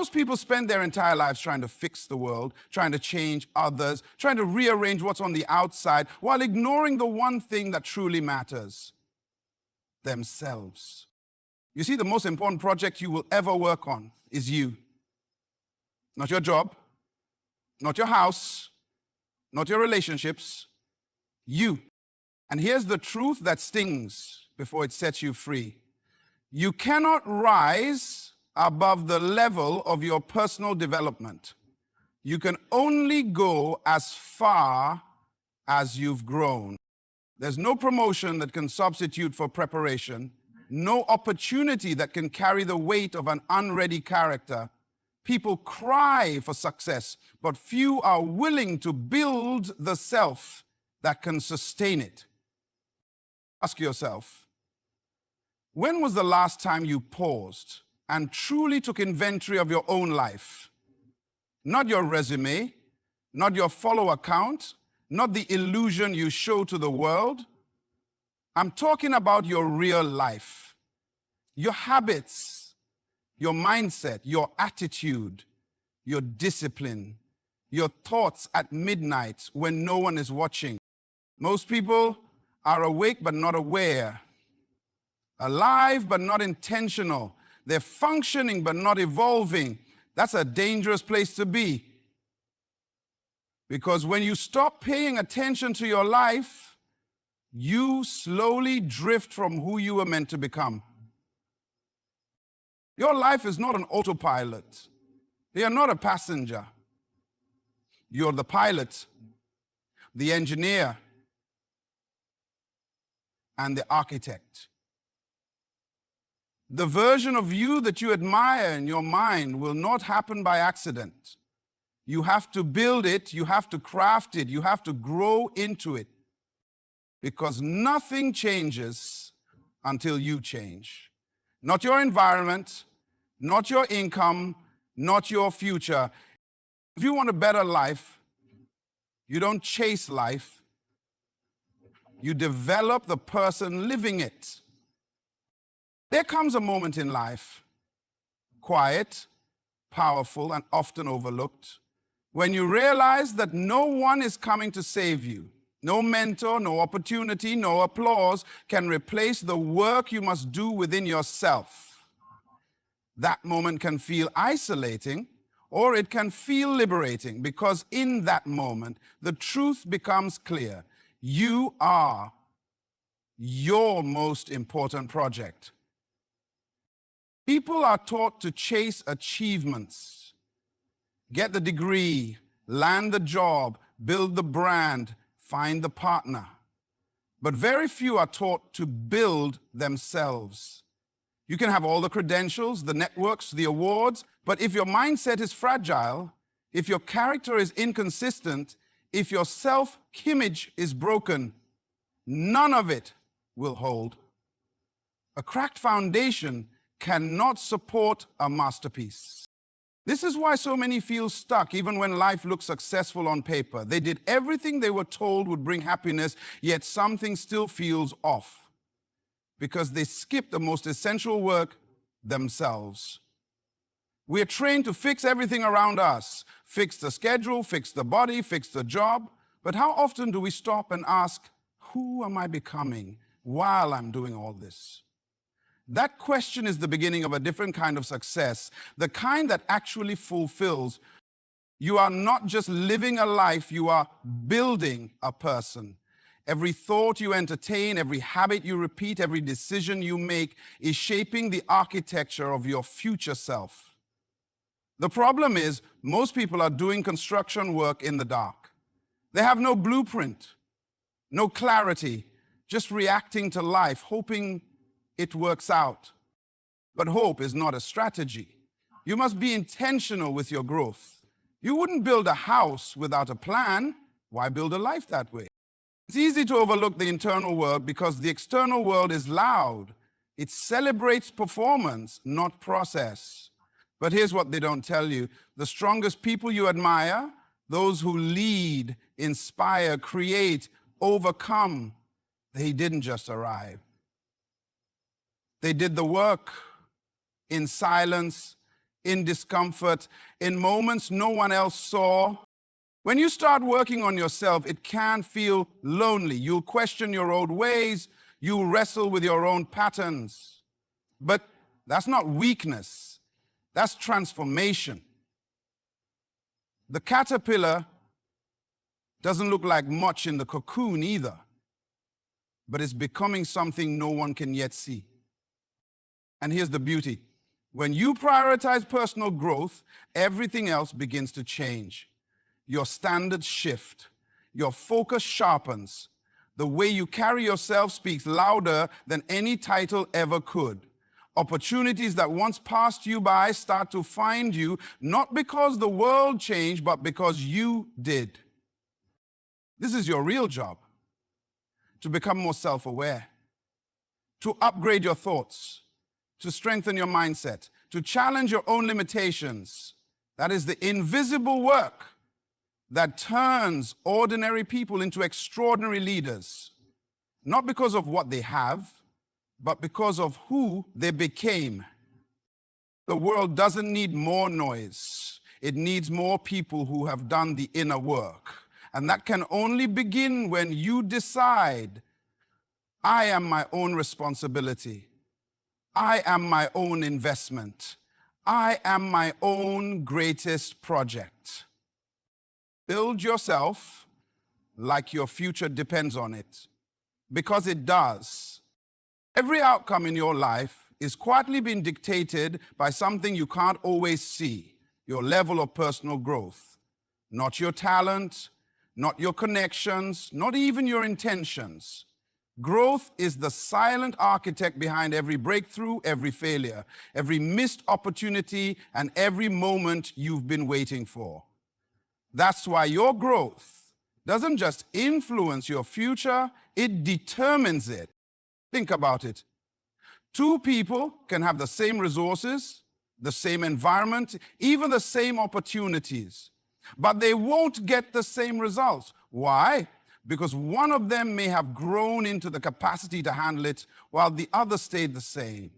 Most people spend their entire lives trying to fix the world, trying to change others, trying to rearrange what's on the outside, while ignoring the one thing that truly matters: themselves. You see, the most important project you will ever work on is you. Not your job, not your house, not your relationships, you. And here's the truth that stings before it sets you free. You cannot rise above the level of your personal development. You can only go as far as you've grown. There's no promotion that can substitute for preparation, no opportunity that can carry the weight of an unready character. People cry for success, but few are willing to build the self that can sustain it. Ask yourself, when was the last time you paused and truly took inventory of your own life? Not your resume, not your follower count, not the illusion you show to the world. I'm talking about your real life, your habits, your mindset, your attitude, your discipline, your thoughts at midnight when no one is watching. Most people are awake but not aware, alive but not intentional. They're functioning but not evolving. That's a dangerous place to be. Because when you stop paying attention to your life, you slowly drift from who you were meant to become. Your life is not an autopilot. You're not a passenger. You're the pilot, the engineer, and the architect. The version of you that you admire in your mind will not happen by accident. You have to build it, you have to craft it, you have to grow into it. Because nothing changes until you change. Not your environment, not your income, not your future. If you want a better life, you don't chase life. You develop the person living it. There comes a moment in life, quiet, powerful, and often overlooked, when you realize that no one is coming to save you. No mentor, no opportunity, no applause can replace the work you must do within yourself. That moment can feel isolating, or it can feel liberating, because in that moment, the truth becomes clear. You are your most important project. People are taught to chase achievements, get the degree, land the job, build the brand, find the partner. But very few are taught to build themselves. You can have all the credentials, the networks, the awards, but if your mindset is fragile, if your character is inconsistent, if your self-image is broken, none of it will hold. A cracked foundation cannot support a masterpiece. This is why so many feel stuck even when life looks successful on paper. They did everything they were told would bring happiness, yet something still feels off because they skipped the most essential work, themselves. We are trained to fix everything around us, fix the schedule, fix the body, fix the job. But how often do we stop and ask, who am I becoming while I'm doing all this? That question is the beginning of a different kind of success, the kind that actually fulfills. You are not just living a life, you are building a person. Every thought you entertain, every habit you repeat, every decision you make is shaping the architecture of your future self. The problem is, most people are doing construction work in the dark. They have no blueprint, no clarity, just reacting to life, hoping it works out. But hope is not a strategy. You must be intentional with your growth. You wouldn't build a house without a plan. Why build a life that way? It's easy to overlook the internal world because the external world is loud. It celebrates performance, not process. But here's what they don't tell you. The strongest people you admire, those who lead, inspire, create, overcome, they didn't just arrive. They did the work in silence, in discomfort, in moments no one else saw. When you start working on yourself, it can feel lonely. You'll question your old ways. You'll wrestle with your own patterns. But that's not weakness. That's transformation. The caterpillar doesn't look like much in the cocoon either, but it's becoming something no one can yet see. And here's the beauty. When you prioritize personal growth, everything else begins to change. Your standards shift. Your focus sharpens. The way you carry yourself speaks louder than any title ever could. Opportunities that once passed you by start to find you, not because the world changed, but because you did. This is your real job. To become more self-aware, to upgrade your thoughts, to strengthen your mindset, to challenge your own limitations. That is the invisible work that turns ordinary people into extraordinary leaders, not because of what they have, but because of who they became. The world doesn't need more noise. It needs more people who have done the inner work. And that can only begin when you decide, I am my own responsibility. I am my own investment. I am my own greatest project. Build yourself like your future depends on it, because it does. Every outcome in your life is quietly being dictated by something you can't always see, your level of personal growth. Not your talent, not your connections, not even your intentions. Growth is the silent architect behind every breakthrough, every failure, every missed opportunity, and every moment you've been waiting for. That's why your growth doesn't just influence your future, it determines it. Think about it. Two people can have the same resources, the same environment, even the same opportunities, but they won't get the same results. Why? Because one of them may have grown into the capacity to handle it, while the other stayed the same.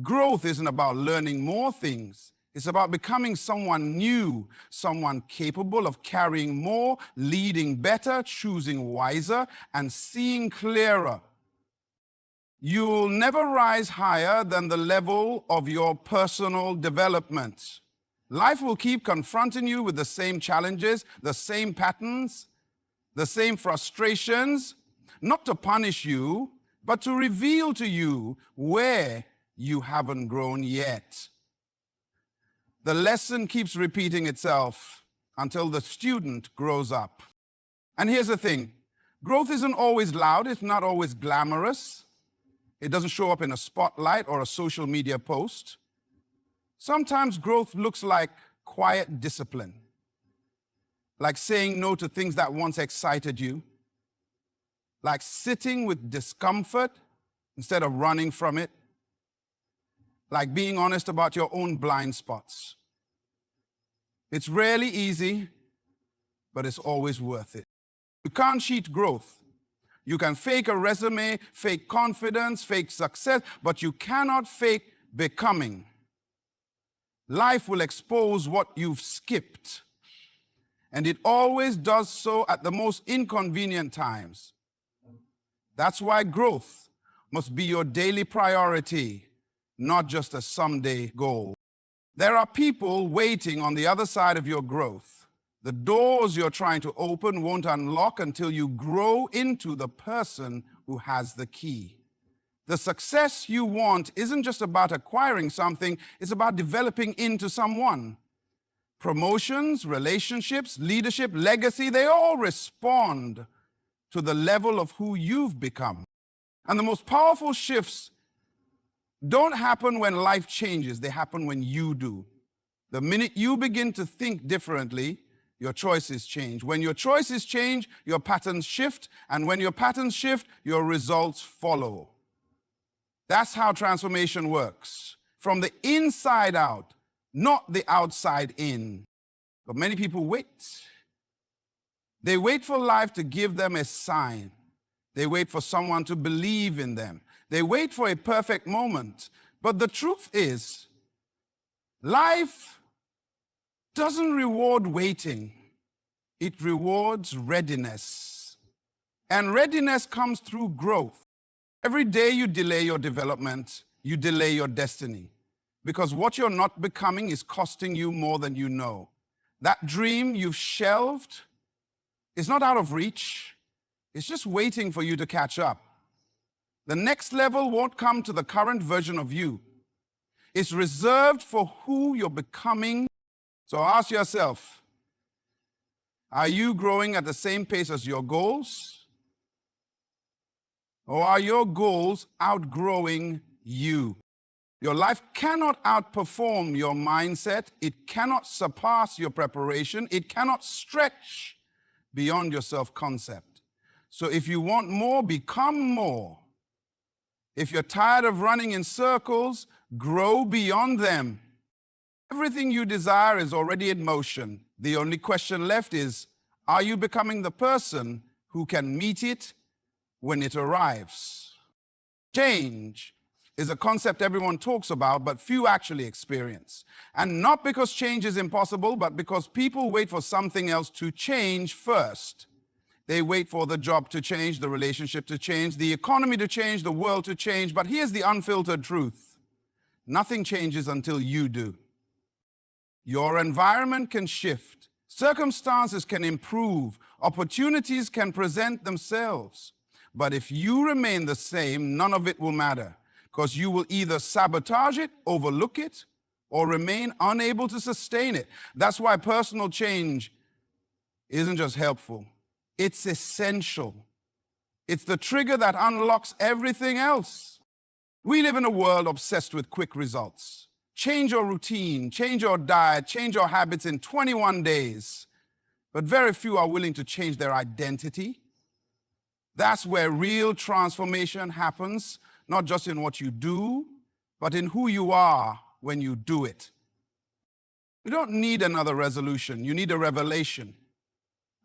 Growth isn't about learning more things. It's about becoming someone new, someone capable of carrying more, leading better, choosing wiser, and seeing clearer. You'll never rise higher than the level of your personal development. Life will keep confronting you with the same challenges, the same patterns, the same frustrations, not to punish you, but to reveal to you where you haven't grown yet. The lesson keeps repeating itself until the student grows up. And here's the thing. Growth isn't always loud. It's not always glamorous. It doesn't show up in a spotlight or a social media post. Sometimes growth looks like quiet discipline, like saying no to things that once excited you, like sitting with discomfort instead of running from it, like being honest about your own blind spots. It's rarely easy, but it's always worth it. You can't cheat growth. You can fake a resume, fake confidence, fake success, but you cannot fake becoming. Life will expose what you've skipped, and it always does so at the most inconvenient times. That's why growth must be your daily priority, not just a someday goal. There are people waiting on the other side of your growth. The doors you're trying to open won't unlock until you grow into the person who has the key. The success you want isn't just about acquiring something, it's about developing into someone. Promotions, relationships, leadership, legacy, they all respond to the level of who you've become. And the most powerful shifts don't happen when life changes, they happen when you do. The minute you begin to think differently, your choices change. When your choices change, your patterns shift, and when your patterns shift, your results follow. That's how transformation works. From the inside out, not the outside in. But many people wait. They wait for life to give them a sign. They wait for someone to believe in them. They wait for a perfect moment. But the truth is, Life doesn't reward waiting. It rewards readiness. And readiness comes through growth. Every day you delay your development, you delay your destiny. Because what you're not becoming is costing you more than you know. That dream you've shelved is not out of reach. It's just waiting for you to catch up. The next level won't come to the current version of you. It's reserved for who you're becoming. So ask yourself, are you growing at the same pace as your goals? Or are your goals outgrowing you? Your life cannot outperform your mindset. It cannot surpass your preparation. It cannot stretch beyond your self-concept. So if you want more, become more. If you're tired of running in circles, grow beyond them. Everything you desire is already in motion. The only question left is, are you becoming the person who can meet it when it arrives? Change is a concept everyone talks about, but few actually experience. And not because change is impossible, but because people wait for something else to change first. They wait for the job to change, the relationship to change, the economy to change, the world to change. But here's the unfiltered truth. Nothing changes until you do. Your environment can shift. Circumstances can improve. Opportunities can present themselves. But if you remain the same, none of it will matter. Because you will either sabotage it, overlook it, or remain unable to sustain it. That's why personal change isn't just helpful. It's essential. It's the trigger that unlocks everything else. We live in a world obsessed with quick results. Change your routine, change your diet, change your habits in 21 days. But very few are willing to change their identity. That's where real transformation happens, not just in what you do, but in who you are when you do it. You don't need another resolution. You need a revelation,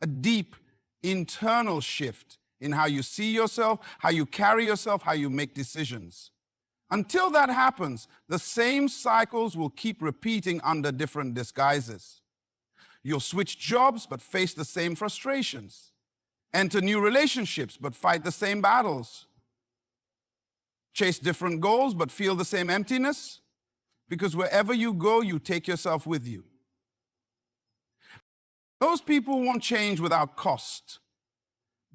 a deep internal shift in how you see yourself, how you carry yourself, how you make decisions. Until that happens, the same cycles will keep repeating under different disguises. You'll switch jobs but face the same frustrations. Enter new relationships but fight the same battles. Chase different goals but feel the same emptiness. Because wherever you go, you take yourself with you. Those people won't change without cost.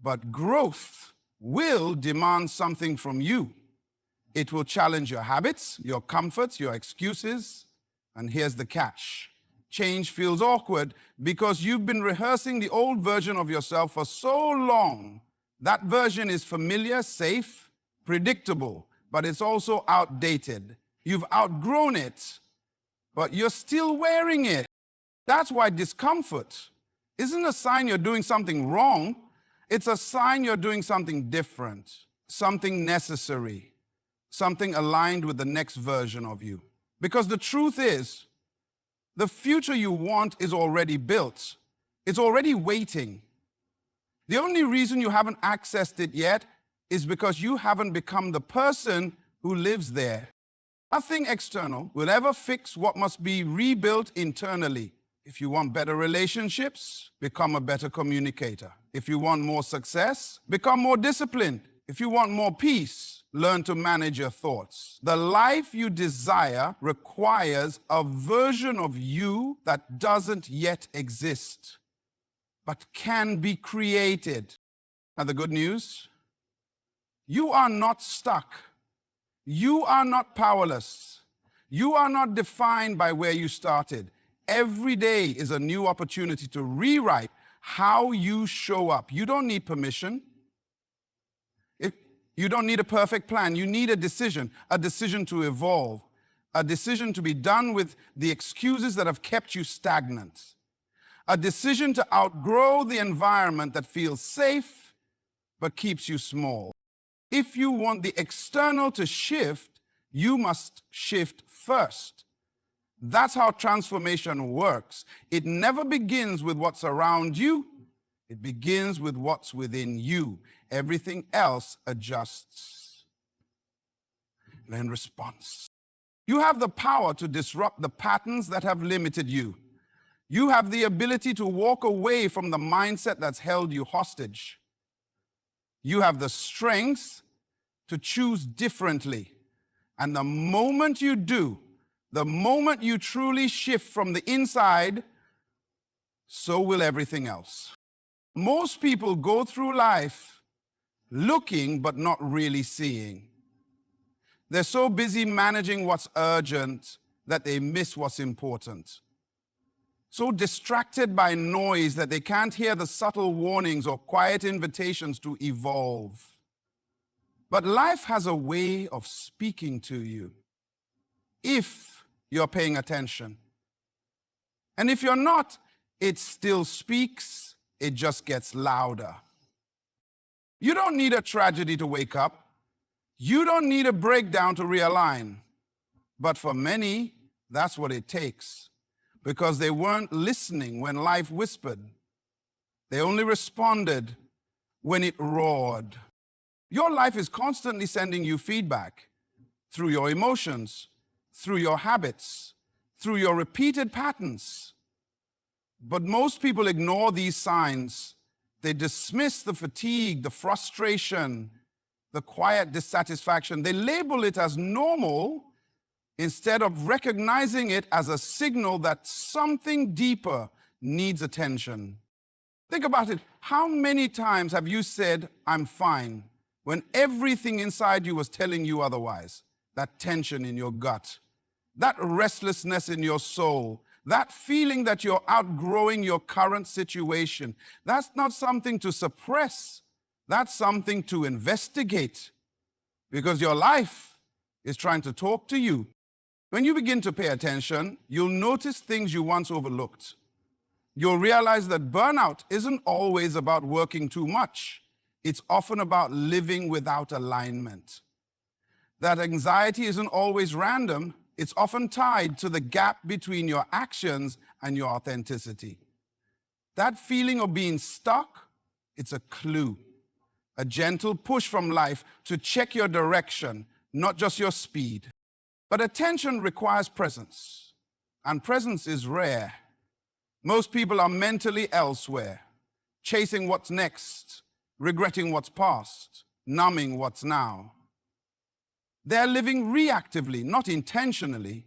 But growth will demand something from you. It will challenge your habits, your comforts, your excuses. And here's the catch. Change feels awkward because you've been rehearsing the old version of yourself for so long. That version is familiar, safe, predictable, but it's also outdated. You've outgrown it, but you're still wearing it. That's why discomfort isn't a sign you're doing something wrong. It's a sign you're doing something different, something necessary, something aligned with the next version of you. Because the truth is, the future you want is already built. It's already waiting. The only reason you haven't accessed it yet is because you haven't become the person who lives there. Nothing external will ever fix what must be rebuilt internally. If you want better relationships, become a better communicator. If you want more success, become more disciplined. If you want more peace, learn to manage your thoughts. The life you desire requires a version of you that doesn't yet exist, but can be created. And the good news, you are not stuck. You are not powerless. You are not defined by where you started. Every day is a new opportunity to rewrite how you show up. You don't need permission. You don't need a perfect plan. You need a decision to evolve, a decision to be done with the excuses that have kept you stagnant, a decision to outgrow the environment that feels safe but keeps you small. If you want the external to shift, you must shift first. That's how transformation works. It never begins with what's around you. It begins with what's within you. Everything else adjusts in response. You have the power to disrupt the patterns that have limited you. You have the ability to walk away from the mindset that's held you hostage. You have the strength to choose differently. And the moment you do, the moment you truly shift from the inside, so will everything else. Most people go through life looking but not really seeing. They're so busy managing what's urgent that they miss what's important. So distracted by noise that they can't hear the subtle warnings or quiet invitations to evolve. But life has a way of speaking to you if you're paying attention. And if you're not, it still speaks, it just gets louder. You don't need a tragedy to wake up. You don't need a breakdown to realign. But for many, that's what it takes, because they weren't listening when life whispered. They only responded when it roared. Your life is constantly sending you feedback through your emotions, through your habits, through your repeated patterns. But most people ignore these signs. They dismiss the fatigue, the frustration, the quiet dissatisfaction. They label it as normal instead of recognizing it as a signal that something deeper needs attention. Think about it. How many times have you said, "I'm fine," when everything inside you was telling you otherwise? That tension in your gut, that restlessness in your soul, that feeling that you're outgrowing your current situation, that's not something to suppress. That's something to investigate, because your life is trying to talk to you. When you begin to pay attention, you'll notice things you once overlooked. You'll realize that burnout isn't always about working too much. It's often about living without alignment. That anxiety isn't always random. It's often tied to the gap between your actions and your authenticity. That feeling of being stuck, it's a clue, a gentle push from life to check your direction, not just your speed. But attention requires presence, and presence is rare. Most people are mentally elsewhere, chasing what's next, regretting what's past, numbing what's now. They're living reactively, not intentionally.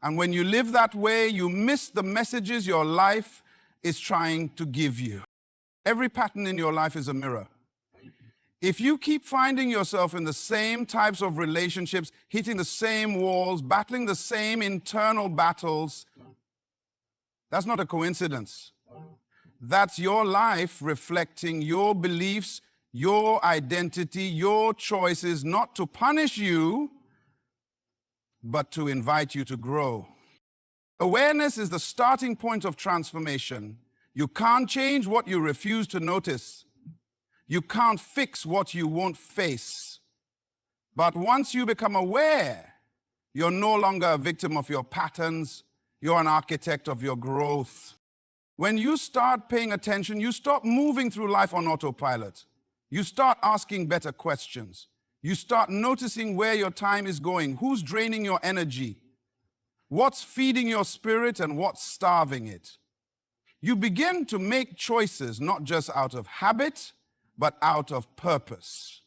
And when you live that way, you miss the messages your life is trying to give you. Every pattern in your life is a mirror. If you keep finding yourself in the same types of relationships, hitting the same walls, battling the same internal battles, that's not a coincidence. That's your life reflecting your beliefs, your identity, your choices, not to punish you, but to invite you to grow. Awareness is the starting point of transformation. You can't change what you refuse to notice. You can't fix what you won't face. But once you become aware, you're no longer a victim of your patterns. You're an architect of your growth. When you start paying attention, you stop moving through life on autopilot. You start asking better questions. You start noticing where your time is going, who's draining your energy, what's feeding your spirit and what's starving it. You begin to make choices not just out of habit, but out of purpose.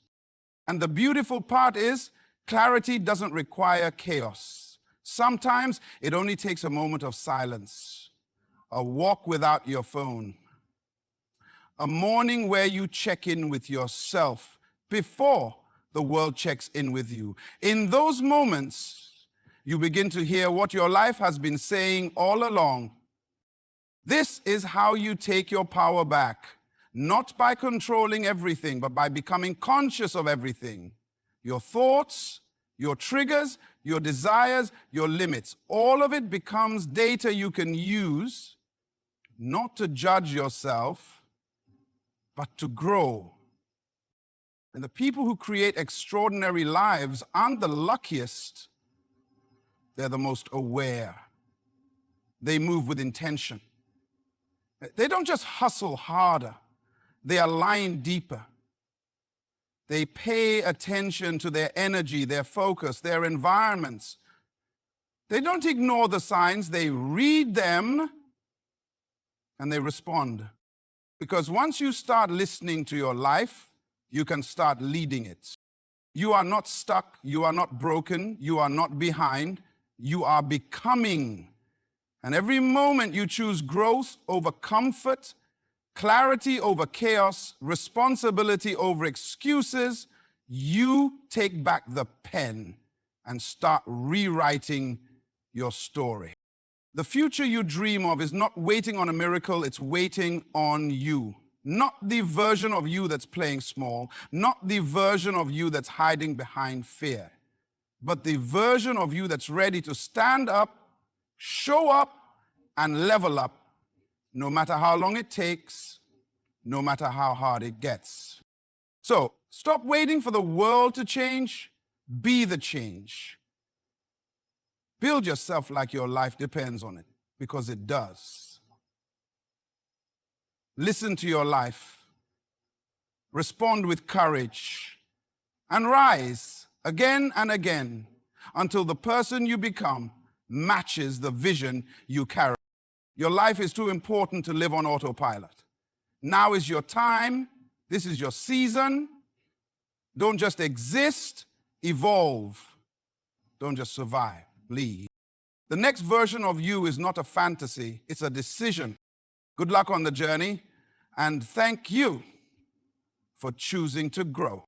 And the beautiful part is, clarity doesn't require chaos. Sometimes it only takes a moment of silence, a walk without your phone, a morning where you check in with yourself before the world checks in with you. In those moments, you begin to hear what your life has been saying all along. This is how you take your power back, not by controlling everything, but by becoming conscious of everything. Your thoughts, your triggers, your desires, your limits, all of it becomes data you can use, not to judge yourself, but to grow. And the people who create extraordinary lives aren't the luckiest. They're the most aware. They move with intention. They don't just hustle harder. They align deeper. They pay attention to their energy, their focus, their environments. They don't ignore the signs, they read them and they respond. Because once you start listening to your life, you can start leading it. You are not stuck, you are not broken, you are not behind, you are becoming. And every moment you choose growth over comfort, clarity over chaos, responsibility over excuses, you take back the pen and start rewriting your story. The future you dream of is not waiting on a miracle, it's waiting on you. Not the version of you that's playing small, not the version of you that's hiding behind fear, but the version of you that's ready to stand up, show up, and level up, no matter how long it takes, no matter how hard it gets. So, stop waiting for the world to change, be the change. Build yourself like your life depends on it, because it does. Listen to your life, respond with courage, and rise again and again until the person you become matches the vision you carry. Your life is too important to live on autopilot. Now is your time. This is your season. Don't just exist, evolve. Don't just survive, lead. The next version of you is not a fantasy, it's a decision. Good luck on the journey, and thank you for choosing to grow.